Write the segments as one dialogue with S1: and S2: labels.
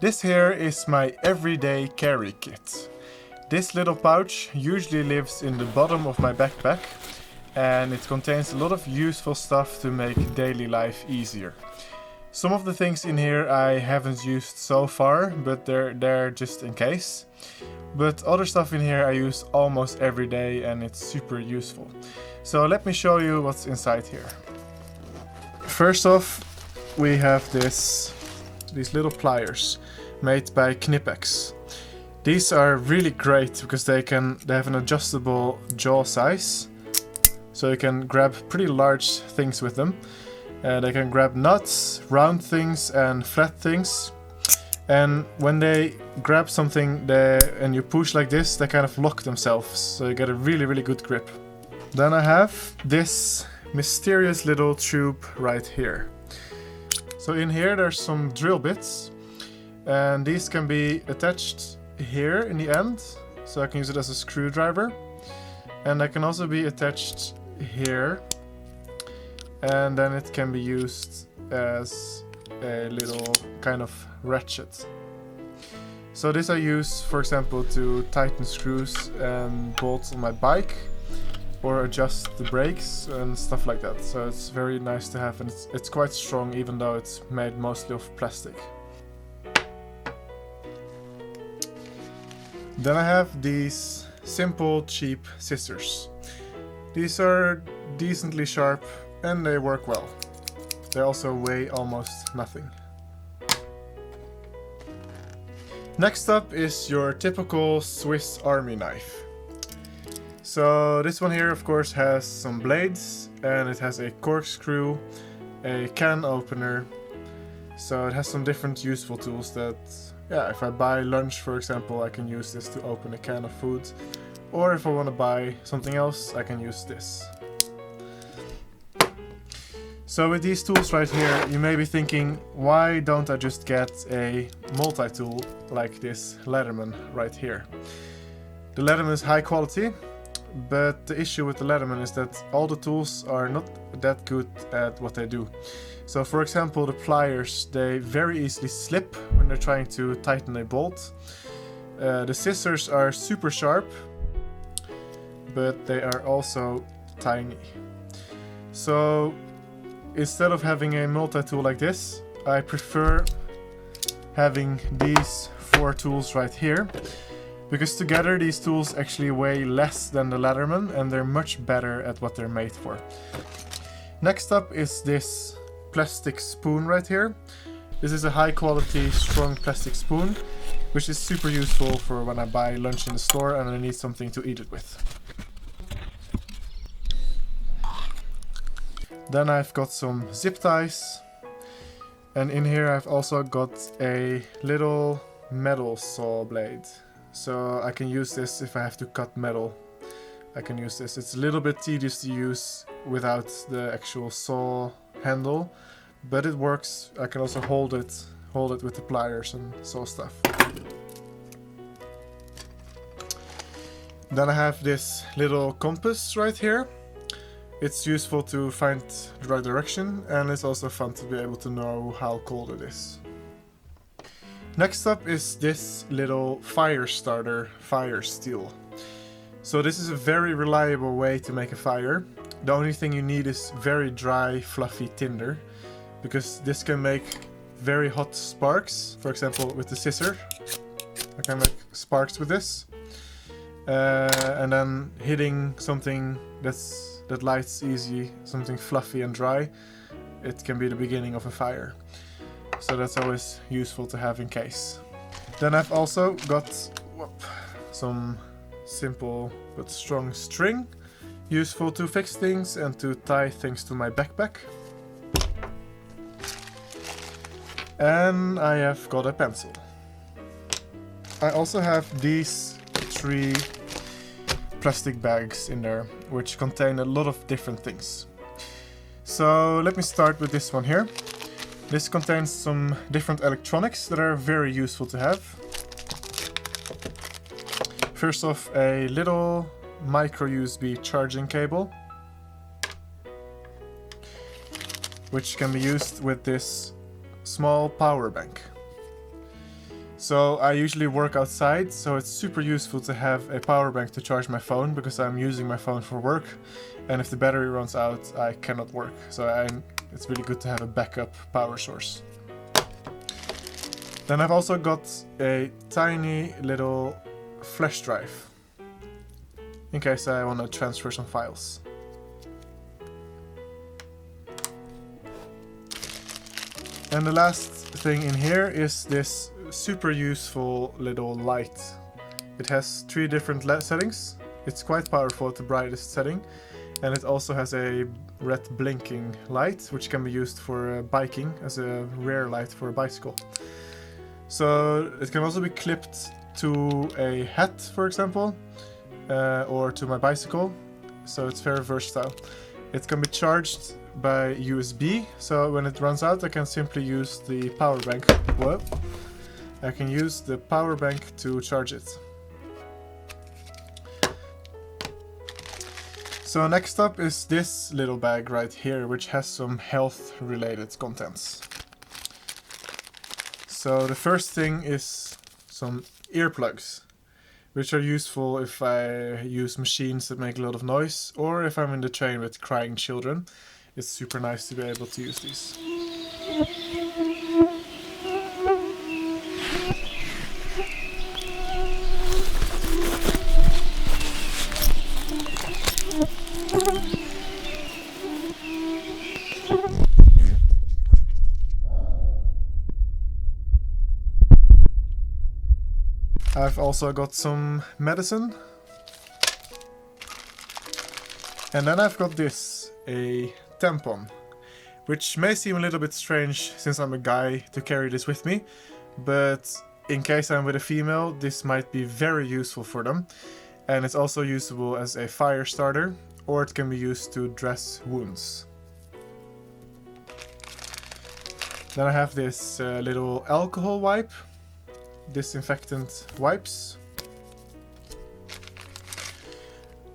S1: This here is my everyday carry kit. This little pouch usually lives in the bottom of my backpack, and it contains a lot of useful stuff to make daily life easier. Some of the things in here I haven't used so far, but they're there just in case. But other stuff in here I use almost every day and it's super useful. So let me show you what's inside here. First off, we have these little pliers made by Knipex. These are really great because they have an adjustable jaw size, so you can grab pretty large things with them. They can grab nuts, round things and flat things. And when they grab something and you push like this, they kind of lock themselves, so you get a really good grip. Then I have this mysterious little tube right here. So in here there's some drill bits, and these can be attached here in the end, so I can use it as a screwdriver. And they can also be attached here, and then it can be used as a little kind of ratchet. So this I use, for example, to tighten screws and bolts on my bike, or adjust the brakes and stuff like that. So it's very nice to have, and it's quite strong even though it's made mostly of plastic. Then I have these simple, cheap scissors. These are decently sharp and they work well. They also weigh almost nothing. Next up is your typical Swiss Army knife. So this one here of course has some blades, and it has a corkscrew, a can opener. So it has some different useful tools that, if I buy lunch for example, I can use this to open a can of food. Or if I want to buy something else, I can use this. So with these tools right here, you may be thinking, why don't I just get a multi-tool like this Leatherman right here? The Leatherman is high quality, but the issue with the Leatherman is that all the tools are not that good at what they do. So for example, the pliers, they very easily slip when they're trying to tighten a bolt. The scissors are super sharp, but they are also tiny. So instead of having a multi-tool like this, I prefer having these 4 tools right here, because together these tools actually weigh less than the Leatherman and they're much better at what they're made for. Next up is this plastic spoon right here. This is a high quality, strong plastic spoon, which is super useful for when I buy lunch in the store and I need something to eat it with. Then I've got some zip ties, and in here I've also got a little metal saw blade. So I can use this if I have to cut metal. I can use this. It's a little bit tedious to use without the actual saw handle, but it works. I can also hold it with the pliers and saw stuff. Then I have this little compass right here. It's useful to find the right direction, and it's also fun to be able to know how cold it is. Next up is this little fire starter fire steel. So this is a very reliable way to make a fire. The only thing you need is very dry, fluffy tinder, because this can make very hot sparks. For example, with the scissor, I can make sparks with this. And then hitting something that lights easy, something fluffy and dry, it can be the beginning of a fire. So that's always useful to have in case. Then I've also got some simple but strong string, useful to fix things and to tie things to my backpack. And I have got a pencil. I also have these 3 plastic bags in there, which contain a lot of different things. So let me start with this one here. This contains some different electronics that are very useful to have. First off, a little micro USB charging cable, which can be used with this small power bank. So I usually work outside, so it's super useful to have a power bank to charge my phone, because I'm using my phone for work, and if the battery runs out, I cannot work. So it's really good to have a backup power source. Then I've also got a tiny little flash drive, in case I want to transfer some files. And the last thing in here is this super useful little light. It has 3 different LED settings. It's quite powerful at the brightest setting, and it also has a red blinking light, which can be used for biking as a rear light for a bicycle. So it can also be clipped to a hat, for example, or to my bicycle, so it's very versatile. It can be charged by USB, so when it runs out I can simply use the power bank. Whoa. I can use the power bank to charge it. So next up is this little bag right here, which has some health related contents. So the first thing is some earplugs, which are useful if I use machines that make a lot of noise, or if I'm in the train with crying children. It's super nice to be able to use these. I've also got some medicine. And then I've got this, a tampon, which may seem a little bit strange since I'm a guy to carry this with me, but in case I'm with a female, this might be very useful for them. And it's also usable as a fire starter, or it can be used to dress wounds. Then I have this little alcohol wipe, disinfectant wipes.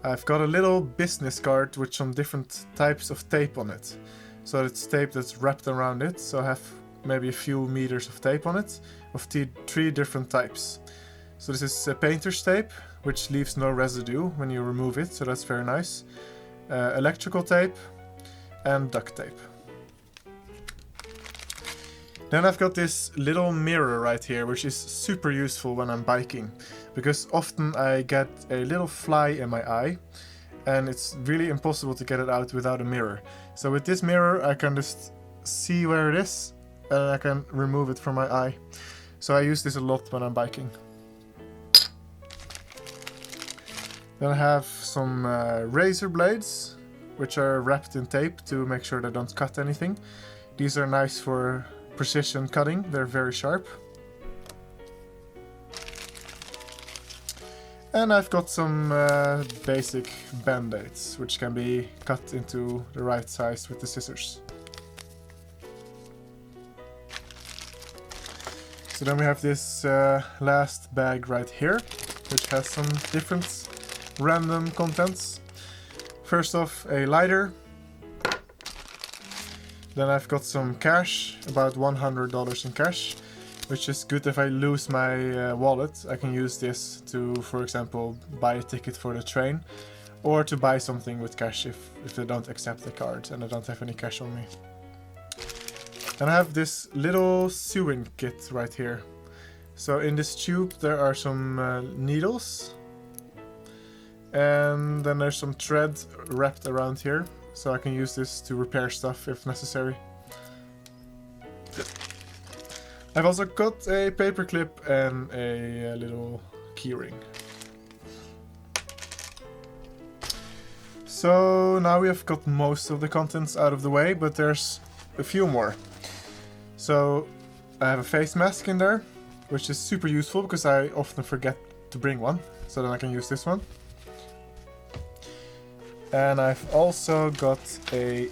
S1: I've got a little business card with some different types of tape on it. So it's tape that's wrapped around it, so I have maybe a few meters of tape on it, of 3 different types. So this is a painter's tape, which leaves no residue when you remove it, so that's very nice. Electrical tape and duct tape. Then I've got this little mirror right here, which is super useful when I'm biking, because often I get a little fly in my eye, and it's really impossible to get it out without a mirror. So with this mirror I can just see where it is, and I can remove it from my eye. So I use this a lot when I'm biking. Then I have some razor blades, which are wrapped in tape to make sure they don't cut anything. These are nice for precision cutting, they're very sharp. And I've got some basic band-aids, which can be cut into the right size with the scissors. So then we have this last bag right here, which has some different random contents. First off, a lighter. Then I've got some cash, about $100 in cash, which is good if I lose my wallet. I can use this to, for example, buy a ticket for the train, or to buy something with cash if they don't accept the card and I don't have any cash on me. And I have this little sewing kit right here. So in this tube there are some needles, and then there's some thread wrapped around here. So I can use this to repair stuff if necessary. I've also got a paperclip and a little keyring. So now we have got most of the contents out of the way, but there's a few more. So I have a face mask in there, which is super useful because I often forget to bring one. So then I can use this one. And I've also got a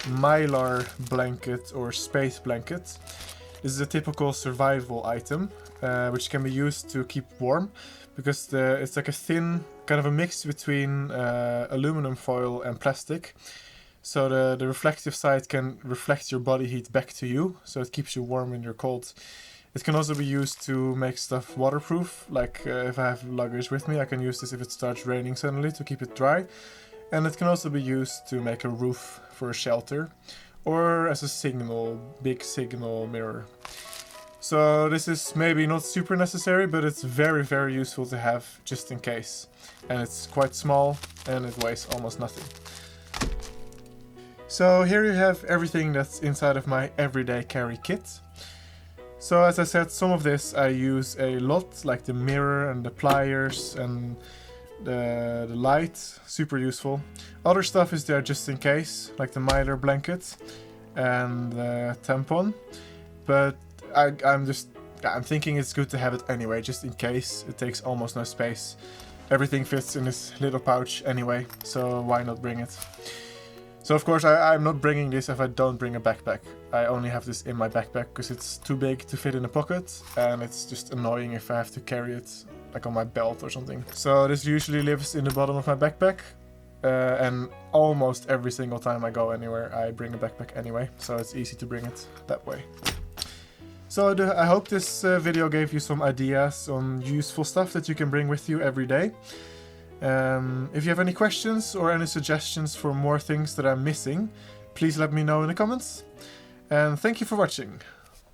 S1: mylar blanket or space blanket. This is a typical survival item, which can be used to keep warm, because it's like a thin, kind of a mix between aluminum foil and plastic. So the reflective side can reflect your body heat back to you, so it keeps you warm when you're cold. It can also be used to make stuff waterproof, like if I have luggage with me, I can use this if it starts raining suddenly to keep it dry. And it can also be used to make a roof for a shelter, or as a signal, big signal mirror. So this is maybe not super necessary, but it's very, very useful to have just in case. And it's quite small and it weighs almost nothing. So here you have everything that's inside of my everyday carry kit. So as I said, some of this I use a lot, like the mirror and the pliers and the light, super useful. Other stuff is there just in case, like the Mylar blanket and the tampon. But I'm thinking it's good to have it anyway, just in case. It takes almost no space. Everything fits in this little pouch anyway, so why not bring it? So of course I'm not bringing this if I don't bring a backpack. I only have this in my backpack because it's too big to fit in a pocket, and it's just annoying if I have to carry it like on my belt or something. So this usually lives in the bottom of my backpack, and almost every single time I go anywhere I bring a backpack anyway, so it's easy to bring it that way. So I hope this video gave you some ideas on useful stuff that you can bring with you every day. If you have any questions or any suggestions for more things that I'm missing, please let me know in the comments. And thank you for watching.